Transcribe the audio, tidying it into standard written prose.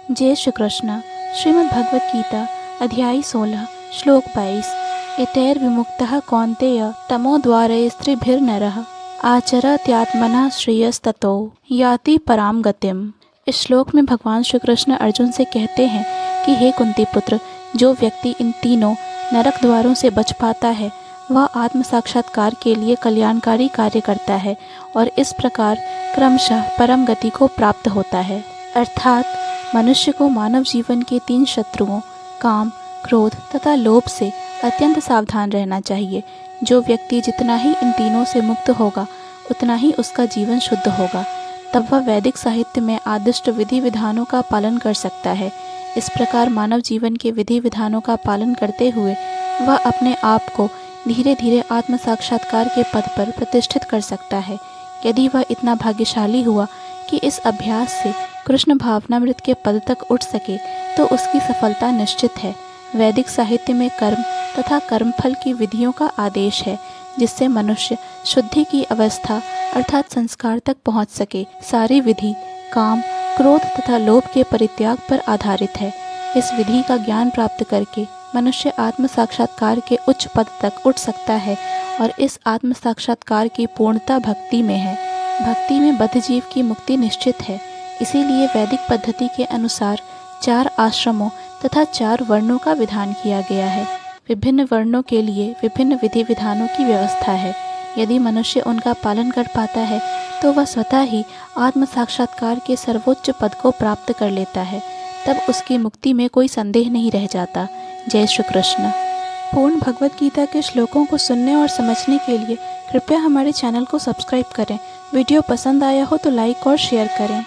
जय श्री कृष्ण। श्रीमद् भगवत गीता अध्याय 16 श्लोक 22। एतैर्विमुक्तः कौन्तेय तमोद्वारैस्त्रिभिर्नरः आचरत्यात्मनः श्रेयस्ततो याति परां गतिम्। इस श्लोक में भगवान श्री कृष्ण अर्जुन से कहते हैं कि हे कुंती पुत्र, जो व्यक्ति इन तीनों नरक द्वारों से बच पाता है वह आत्म साक्षात्कार के लिए कल्याणकारी कार्य करता है और इस प्रकार क्रमशः परम गति को प्राप्त होता है। अर्थात मनुष्य को मानव जीवन के 3 शत्रुओं काम, क्रोध तथा लोभ से अत्यंत सावधान रहना चाहिए। जो व्यक्ति जितना ही इन तीनों से मुक्त होगा उतना ही उसका जीवन शुद्ध होगा। तब वह वैदिक साहित्य में आदिष्ट विधि विधानों का पालन कर सकता है। इस प्रकार मानव जीवन के विधि विधानों का पालन करते हुए वह अपने आप को धीरे धीरे आत्म साक्षात्कार के पद पर प्रतिष्ठित कर सकता है। यदि वह इतना भाग्यशाली हुआ कि इस अभ्यास से कृष्ण भावनामृत के पद तक उठ सके तो उसकी सफलता निश्चित है। वैदिक साहित्य में कर्म तथा कर्मफल की विधियों का आदेश है जिससे मनुष्य शुद्धि की अवस्था अर्थात संस्कार तक पहुंच सके। सारी विधि काम, क्रोध तथा लोभ के परित्याग पर आधारित है। इस विधि का ज्ञान प्राप्त करके मनुष्य आत्म साक्षात्कार के उच्च पद तक उठ सकता है और इस आत्म साक्षात्कार की पूर्णता भक्ति में है। भक्ति में बद्ध जीव की मुक्ति निश्चित है। इसीलिए वैदिक पद्धति के अनुसार 4 आश्रमों तथा 4 वर्णों का विधान किया गया है। विभिन्न वर्णों के लिए विभिन्न विधि विधानों की व्यवस्था है। यदि मनुष्य उनका पालन कर पाता है तो वह स्वतः ही आत्म साक्षात्कार के सर्वोच्च पद को प्राप्त कर लेता है। तब उसकी मुक्ति में कोई संदेह नहीं रह जाता। जय श्री कृष्ण। पूर्ण भगवत गीता के श्लोकों को सुनने और समझने के लिए कृपया हमारे चैनल को सब्सक्राइब करें। वीडियो पसंद आया हो तो लाइक और शेयर करें।